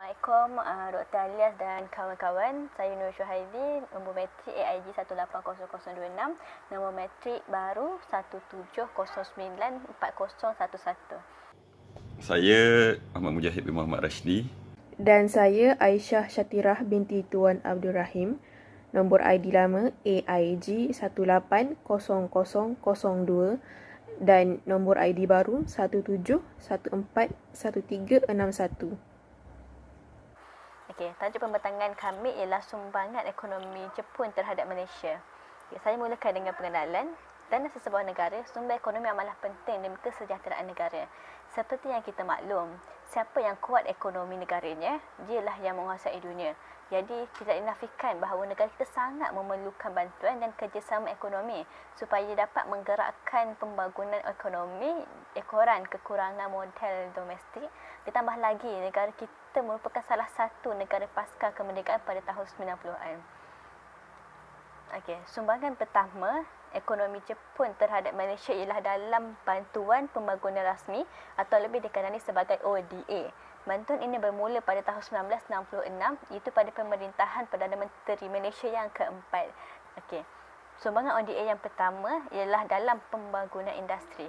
Assalamualaikum Dr. Alias dan kawan-kawan. Saya Nur Syuhaidi, nombor metrik AIG 180026, nombor metrik baru 17094011. Saya Ahmad Mujahid bin Muhammad Rashidi. Dan saya Aisyah Syatirah binti Tuan Abdul Rahim. Nombor ID lama AIG 180002 dan nombor ID baru 17141361. Okey, tajuk pembentangan kami ialah sumbangan ekonomi Jepun terhadap Malaysia. Saya mulakan dengan pengenalan. Dalam sesebuah negara, sumber ekonomi amatlah penting demi kesejahteraan negara. Seperti yang kita maklum, siapa yang kuat ekonomi negaranya, dialah yang menguasai dunia. Jadi, tidak dinafikan bahawa negara kita sangat memerlukan bantuan dan kerjasama ekonomi supaya dapat menggerakkan pembangunan ekonomi ekoran kekurangan modal domestik. Ditambah lagi, negara kita merupakan salah satu negara pasca kemerdekaan pada tahun 90-an. Okey, sumbangan pertama ekonomi Jepun terhadap Malaysia ialah dalam bantuan pembangunan rasmi atau lebih dikenali sebagai ODA. Bantuan ini bermula pada tahun 1966, iaitu pada pemerintahan Perdana Menteri Malaysia yang keempat. Okey. Sumbangan ODA yang pertama ialah dalam pembangunan industri.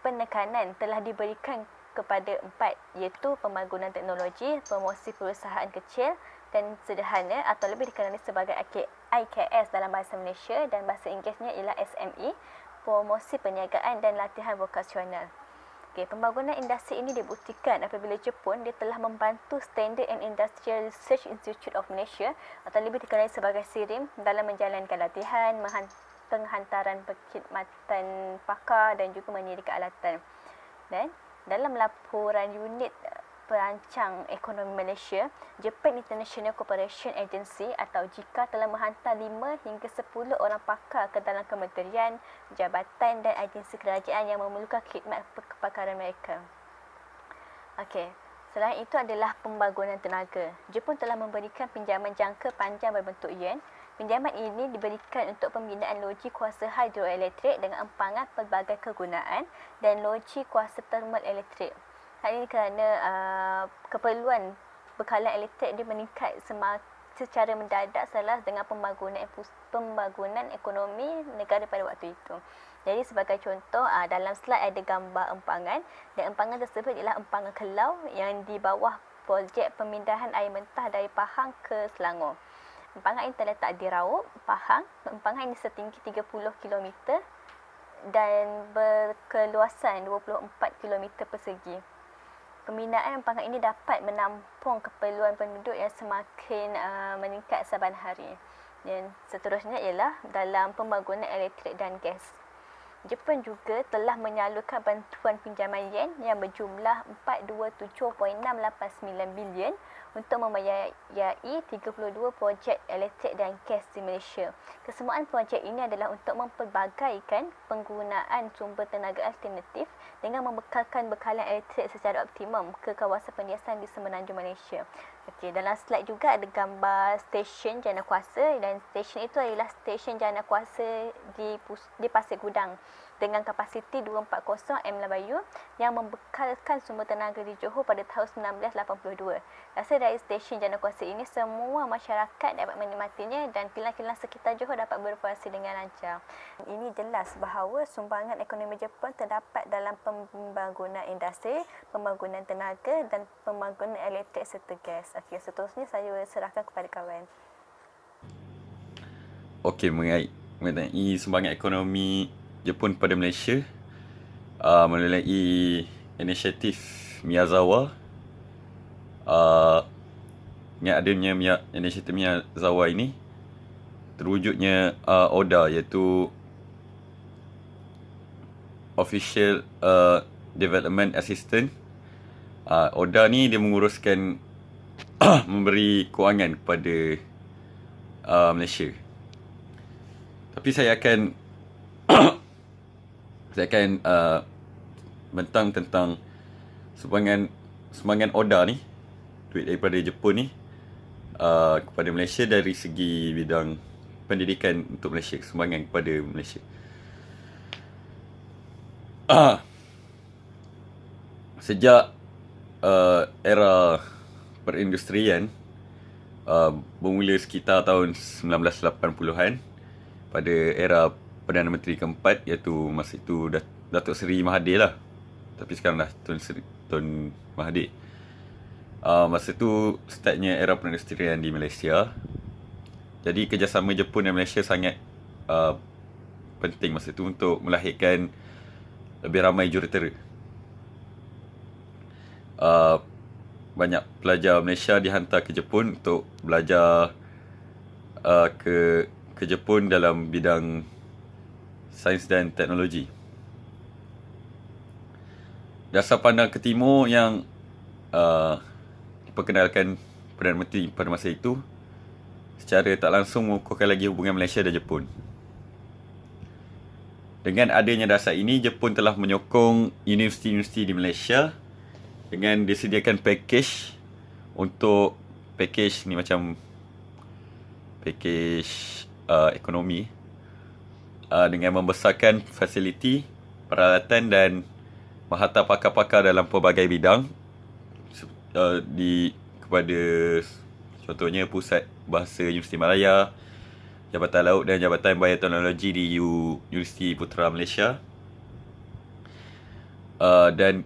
Penekanan telah diberikan kepada empat, iaitu pembangunan teknologi, promosi perusahaan kecil dan sederhana atau lebih dikenali sebagai IKS dalam bahasa Malaysia dan bahasa Inggerisnya ialah SME, promosi perniagaan dan latihan vokasional. Okay, pembangunan industri ini dibuktikan apabila Jepun dia telah membantu Standard and Industrial Research Institute of Malaysia atau lebih dikenali sebagai SIRIM dalam menjalankan latihan, penghantaran perkhidmatan pakar dan juga menyediakan alatan. Dan dalam laporan unit perancang ekonomi Malaysia, Japan International Cooperation Agency atau JICA telah menghantar 5 hingga 10 orang pakar ke dalam kementerian, jabatan dan agensi kerajaan yang memerlukan khidmat kepakaran mereka. Okey, selain itu adalah pembangunan tenaga. Jepun telah memberikan pinjaman jangka panjang berbentuk yen. Pinjaman ini diberikan untuk pembinaan loji kuasa hidroelektrik dengan empangan pelbagai kegunaan dan loji kuasa termal elektrik. Hal ini kerana keperluan bekalan elektrik dia meningkat secara mendadak selaras dengan pembangunan ekonomi negara pada waktu itu. Jadi sebagai contoh, dalam slide ada gambar empangan dan empangan tersebut ialah empangan Kelau yang di bawah projek pemindahan air mentah dari Pahang ke Selangor. Empangan ini terletak di Raub, Pahang. Empangan ini setinggi 30 km dan berkeluasan 24 km persegi. Pembinaan empangan ini dapat menampung keperluan penduduk yang semakin meningkat saban hari. Dan seterusnya ialah dalam pembangunan elektrik dan gas. Jepun juga telah menyalurkan bantuan pinjaman yen yang berjumlah 427.689 bilion untuk membiayai 32 projek elektrik dan gas di Malaysia. Kesemuaan projek ini adalah untuk mempelbagaikan penggunaan sumber tenaga alternatif dengan membekalkan bekalan elektrik secara optimum ke kawasan penyiasan di semenanjung Malaysia. Okey, dalam slide juga ada gambar stesen jana kuasa dan stesen itu adalah stesen jana kuasa di Pasir Gudang dengan kapasiti 240 M Labayu yang membekalkan sumber tenaga di Johor pada tahun 1982. Hasil dari stesen jana kuasa ini, semua masyarakat dapat menikmatinya dan kilang-kilang sekitar Johor dapat beroperasi dengan lancar. Ini jelas bahawa sumbangan ekonomi Jepun terdapat dalam pembangunan industri, pembangunan tenaga dan pembangunan elektrik serta gas. Okey, seterusnya saya serahkan kepada kawan. Okey, mengenai sumbangan ekonomi Jepun pada Malaysia melalui inisiatif Miyazawa. Adanya inisiatif Miyazawa ini terwujudnya ODA, iaitu Official Development Assistant. ODA ni dia menguruskan memberi kewangan kepada Malaysia. Tapi saya akan bentang tentang sumbangan ODA ni, duit daripada Jepun ni, kepada Malaysia dari segi bidang pendidikan untuk Malaysia, sumbangan kepada Malaysia. Sejak era perindustrian bermula sekitar tahun 1980-an pada era Perdana Menteri keempat, iaitu masa itu Datuk Seri Mahathir lah. Tapi sekarang dah Tun Mahathir. Masa tu startnya era perindustrian di Malaysia. Jadi kerjasama Jepun dan Malaysia sangat penting masa tu untuk melahirkan lebih ramai jurutera. Banyak pelajar Malaysia dihantar ke Jepun untuk belajar ke Jepun dalam bidang sains dan teknologi. Dasar pandang ke timur yang diperkenalkan Perdana Menteri pada masa itu secara tak langsung mengukuhkan lagi hubungan Malaysia dan Jepun. Dengan adanya dasar ini, Jepun telah menyokong universiti-universiti di Malaysia dengan disediakan package untuk package ni macam package ekonomi dengan membesarkan fasiliti, peralatan dan menghantar pakar-pakar dalam pelbagai bidang kepada contohnya Pusat Bahasa Universiti Malaya, Jabatan Laut dan Jabatan Bioteknologi di Universiti Putra Malaysia, dan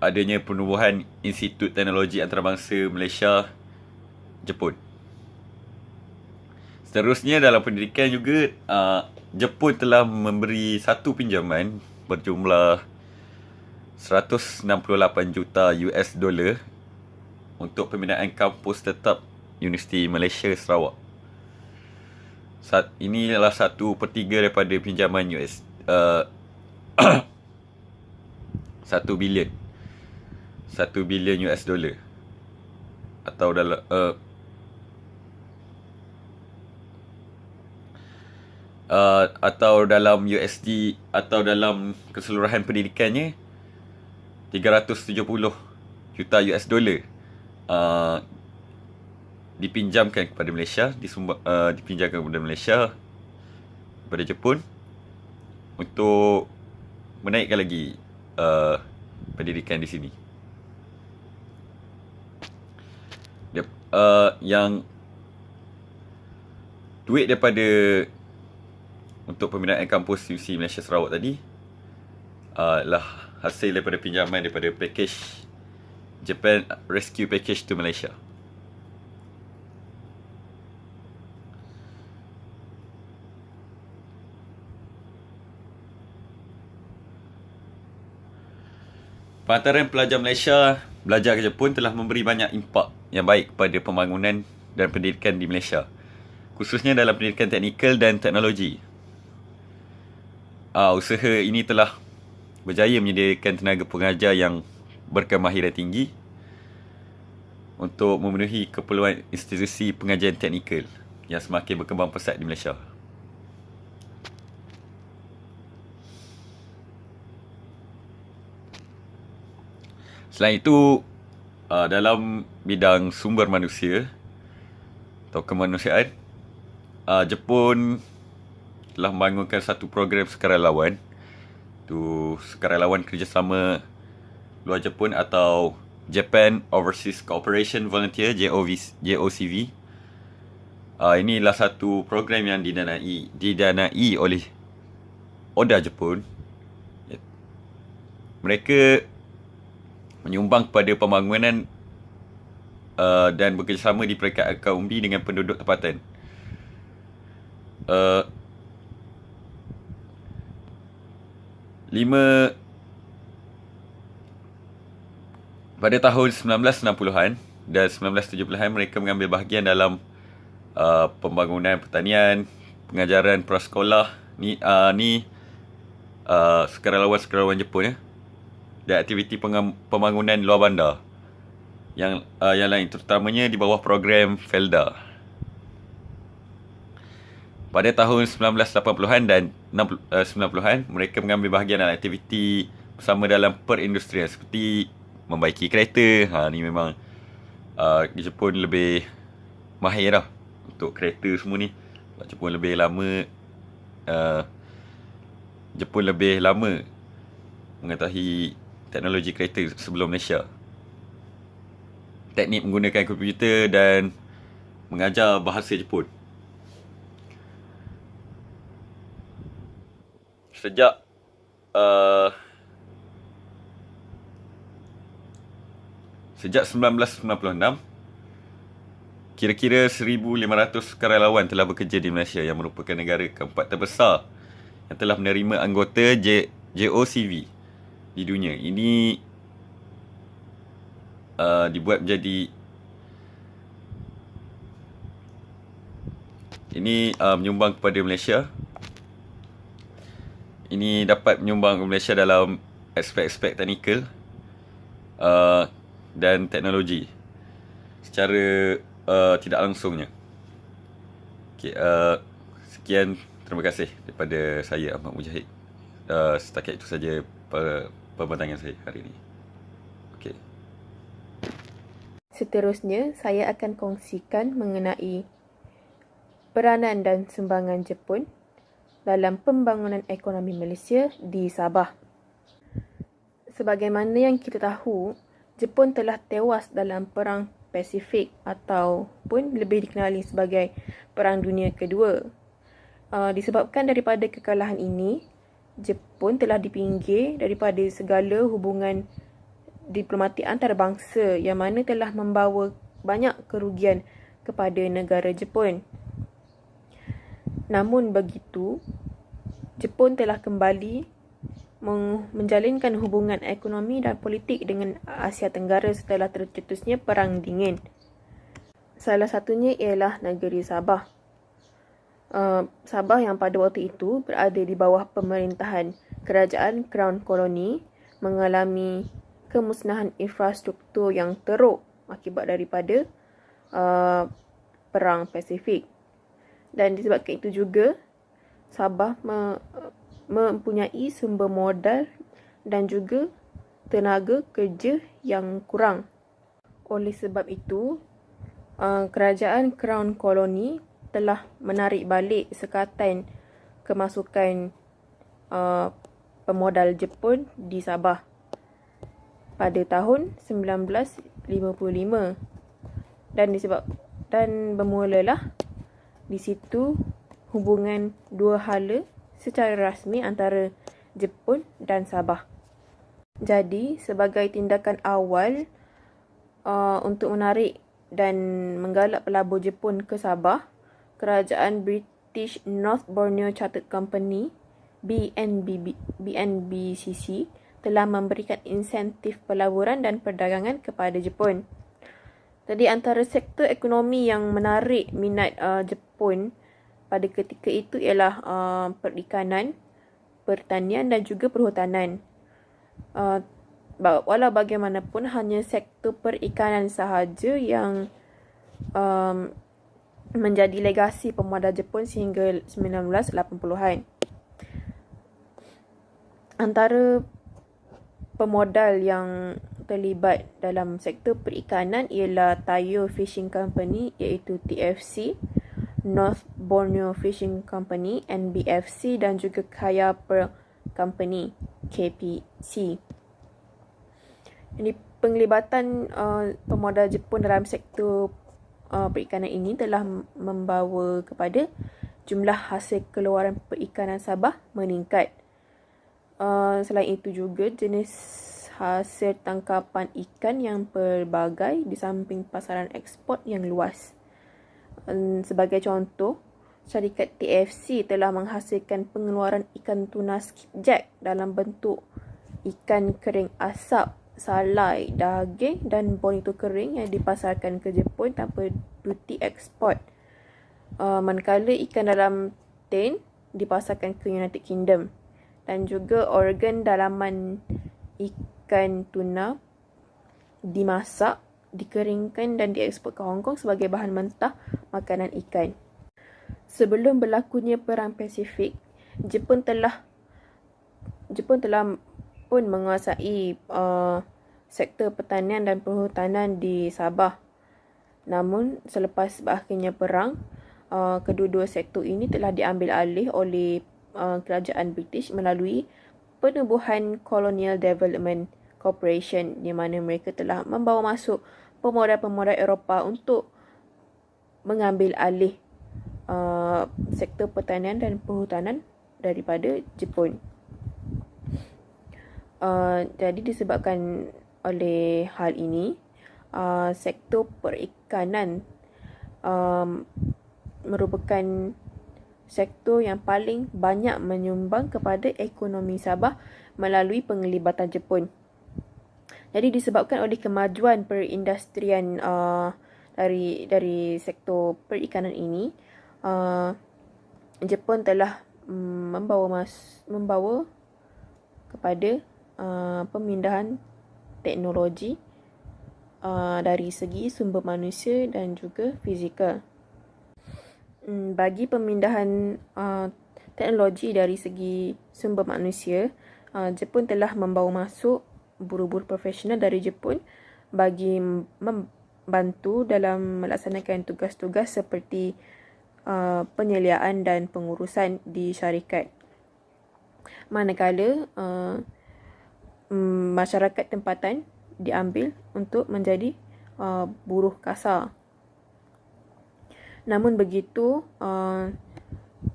adanya penubuhan Institut Teknologi Antarabangsa Malaysia Jepun. Seterusnya dalam pendidikan juga, Jepun telah memberi satu pinjaman berjumlah 168 juta US dollar untuk pembinaan kampus tetap Universiti Malaysia Sarawak. Ini adalah 1/3 daripada pinjaman US 1 bilion US dollar atau dalam atau dalam USD atau dalam keseluruhan pendidikannya 370 juta US dollar dipinjamkan kepada Malaysia, dipinjamkan kepada Malaysia kepada Jepun untuk menaikkan lagi pendidikan di sini. Yang duit daripada untuk pembinaan kampus UC Malaysia Sarawak tadi lah hasil daripada pinjaman daripada package Japan Rescue Package to Malaysia. Pengantaran pelajar Malaysia belajar ke Jepun telah memberi banyak impak yang baik kepada pembangunan dan pendidikan di Malaysia, khususnya dalam pendidikan teknikal dan teknologi. Usaha ini telah berjaya menyediakan tenaga pengajar yang berkemahiran tinggi untuk memenuhi keperluan institusi pengajian teknikal yang semakin berkembang pesat di Malaysia. Selain itu, dalam bidang sumber manusia atau kemanusiaan, Jepun telah membangunkan satu program sukarelawan. Itu sukarelawan kerjasama luar Jepun atau Japan Overseas Cooperation Volunteer, JOCV. Inilah satu program yang didanai oleh Oda Jepun. Mereka menyumbang kepada pembangunan dan bekerjasama di peringkat akar umbi dengan penduduk tempatan. Pada tahun 1960-an dan 1970-an mereka mengambil bahagian dalam pembangunan pertanian, pengajaran prasekolah. Sukarelawan Jepun dan aktiviti pembangunan luar bandar yang lain, terutamanya di bawah program FELDA. Pada tahun 1980-an dan 90-an, mereka mengambil bahagian dalam aktiviti bersama dalam perindustrian seperti membaiki kereta. Ni memang di Jepun lebih mahir lah untuk kereta semua ni. Jepun lebih lama mengetahui teknologi kereta sebelum Malaysia. teknik menggunakan komputer dan mengajar bahasa Jepun. Sejak Sejak 1996, kira-kira 1,500 sukarelawan telah bekerja di Malaysia yang merupakan negara keempat terbesar yang telah menerima anggota JOCV di dunia. Ini dibuat menjadi menyumbang kepada Malaysia. Ini dapat menyumbang kepada Malaysia dalam aspek-aspek teknikal dan teknologi secara tidak langsungnya. Okay, sekian, terima kasih daripada saya, Ahmad Mujahid. Setakat itu saja pembentangan saya hari ini. Okay. Seterusnya, saya akan kongsikan mengenai peranan dan sumbangan Jepun dalam pembangunan ekonomi Malaysia di Sabah. Sebagaimana yang kita tahu, Jepun telah tewas dalam Perang Pasifik ataupun lebih dikenali sebagai Perang Dunia Kedua. Disebabkan daripada kekalahan ini, Jepun telah dipinggir daripada segala hubungan diplomatik antarabangsa yang mana telah membawa banyak kerugian kepada negara Jepun. Namun begitu, Jepun telah kembali menjalinkan hubungan ekonomi dan politik dengan Asia Tenggara setelah tercetusnya Perang Dingin. Salah satunya ialah negeri Sabah. Sabah yang pada waktu itu berada di bawah pemerintahan kerajaan Crown Colony mengalami kemusnahan infrastruktur yang teruk akibat daripada Perang Pasifik. Dan disebabkan itu juga, Sabah mempunyai sumber modal dan juga tenaga kerja yang kurang. Oleh sebab itu, kerajaan Crown Colony telah menarik balik sekatan kemasukan pemodal Jepun di Sabah pada tahun 1955. Dan bermulalah di situ hubungan dua hala secara rasmi antara Jepun dan Sabah. Jadi, sebagai tindakan awal untuk menarik dan menggalak pelabur Jepun ke Sabah, kerajaan British North Borneo Chartered Company BNBCC telah memberikan insentif pelaburan dan perdagangan kepada Jepun. Jadi, antara sektor ekonomi yang menarik minat Jepun pada ketika itu ialah perikanan, pertanian dan juga perhutanan. Walau bagaimanapun, hanya sektor perikanan sahaja yang menjadi legasi pemodal Jepun sehingga 1980-an. Antara pemodal yang terlibat dalam sektor perikanan ialah Taiyo Fishing Company iaitu TFC, North Borneo Fishing Company NBFC dan juga Kaya Pearl Company KPC. Jadi penglibatan pemodal Jepun dalam sektor perikanan ini telah membawa kepada jumlah hasil keluaran perikanan Sabah meningkat. Selain itu juga, jenis hasil tangkapan ikan yang pelbagai di samping pasaran ekspor yang luas. Sebagai contoh, syarikat TFC telah menghasilkan pengeluaran ikan tuna skipjack dalam bentuk ikan kering asap, salai, daging dan bonito kering yang dipasarkan ke Jepun tanpa duty ekspor. Manakala ikan dalam tin dipasarkan ke United Kingdom. Dan juga organ dalaman ikan tuna dimasak, dikeringkan dan diekspor ke Hong Kong sebagai bahan mentah makanan ikan. Sebelum berlakunya Perang Pasifik, Jepun telah pun menguasai sektor pertanian dan perhutanan di Sabah. Namun selepas berakhirnya perang, kedua-dua sektor ini telah diambil alih oleh kerajaan British melalui penubuhan Colonial Development Corporation, di mana mereka telah membawa masuk pemodal-pemodal Eropah untuk mengambil alih sektor pertanian dan perhutanan daripada Jepun. Jadi disebabkan oleh hal ini, sektor perikanan merupakan sektor yang paling banyak menyumbang kepada ekonomi Sabah melalui penglibatan Jepun. Jadi disebabkan oleh kemajuan perindustrian dari sektor perikanan ini, Jepun telah membawa kepada pemindahan teknologi dari segi sumber manusia dan juga fizikal. Bagi pemindahan teknologi dari segi sumber manusia, Jepun telah membawa masuk buruh-buruh profesional dari Jepun bagi membantu dalam melaksanakan tugas-tugas seperti penyeliaan dan pengurusan di syarikat. Manakala masyarakat tempatan diambil untuk menjadi buruh kasar. Namun begitu,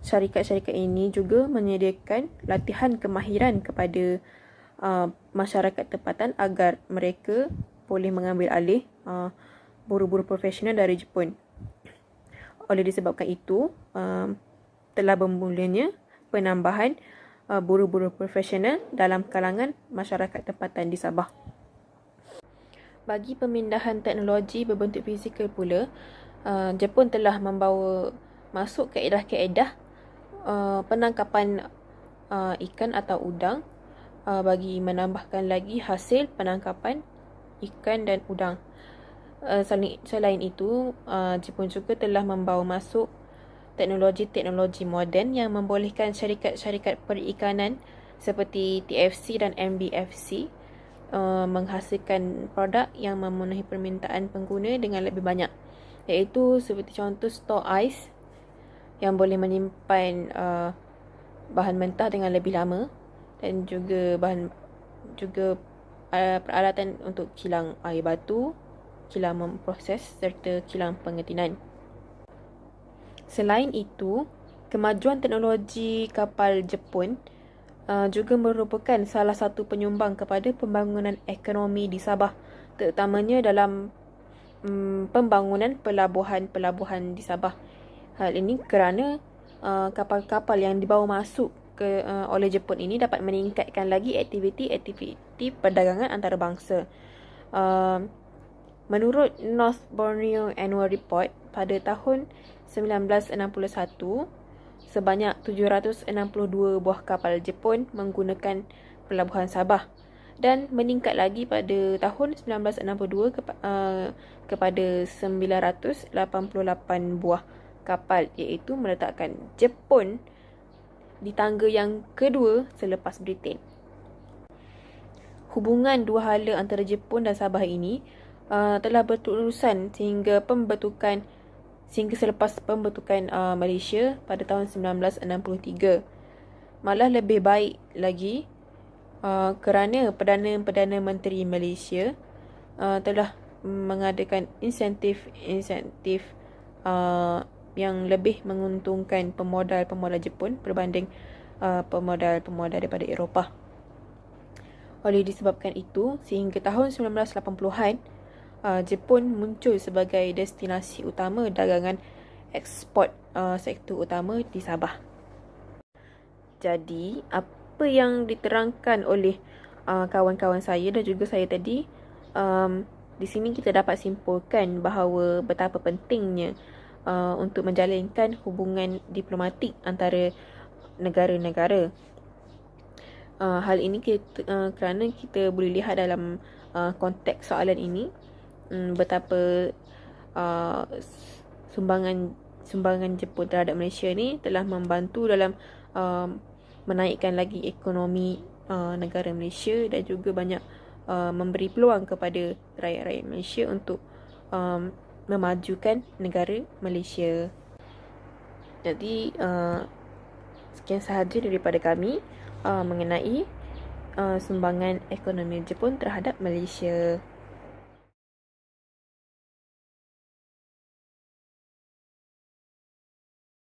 syarikat-syarikat ini juga menyediakan latihan kemahiran kepada masyarakat tempatan agar mereka boleh mengambil alih buruh-buruh profesional dari Jepun. Oleh disebabkan itu, telah bermulanya penambahan buruh-buruh profesional dalam kalangan masyarakat tempatan di Sabah. Bagi pemindahan teknologi berbentuk fizikal pula, Jepun telah membawa masuk kaedah-kaedah penangkapan ikan atau udang bagi menambahkan lagi hasil penangkapan ikan dan udang. Selain itu, Jepun juga telah membawa masuk teknologi-teknologi moden yang membolehkan syarikat-syarikat perikanan seperti TFC dan MBFC menghasilkan produk yang memenuhi permintaan pengguna dengan lebih banyak, iaitu seperti contoh store ice yang boleh menyimpan bahan mentah dengan lebih lama, dan juga peralatan untuk kilang air batu, kilang memproses serta kilang pengetinan. Selain itu, kemajuan teknologi kapal Jepun juga merupakan salah satu penyumbang kepada pembangunan ekonomi di Sabah, terutamanya dalam pembangunan pelabuhan-pelabuhan di Sabah. Hal ini kerana kapal-kapal yang dibawa masuk oleh Jepun ini dapat meningkatkan lagi aktiviti perdagangan antarabangsa. Menurut North Borneo Annual Report, pada tahun 1961, sebanyak 762 buah kapal Jepun menggunakan pelabuhan Sabah, dan meningkat lagi pada tahun 1962 kepada 988 buah kapal, iaitu meletakkan Jepun di tangga yang kedua selepas Britain. Hubungan dua hala antara Jepun dan Sabah ini telah berterusan sehingga selepas pembentukan Malaysia pada tahun 1963. Malah lebih baik lagi kerana Perdana Menteri Malaysia telah mengadakan insentif yang lebih menguntungkan pemodal Jepun berbanding pemodal daripada Eropah. Oleh disebabkan itu, sehingga tahun 1980-an, Jepun muncul sebagai destinasi utama dagangan ekspor sektor utama di Sabah. Jadi, apa yang diterangkan oleh kawan-kawan saya dan juga saya tadi, di sini kita dapat simpulkan bahawa betapa pentingnya untuk menjalinkan hubungan diplomatik antara negara-negara. Hal ini kerana kita boleh lihat dalam konteks soalan ini betapa sumbangan Jepun terhadap Malaysia ni telah membantu dalam menaikkan lagi ekonomi negara Malaysia, dan juga banyak memberi peluang kepada rakyat-rakyat Malaysia untuk memajukan negara Malaysia. Jadi sekian sahaja daripada kami mengenai sumbangan ekonomi Jepun terhadap Malaysia.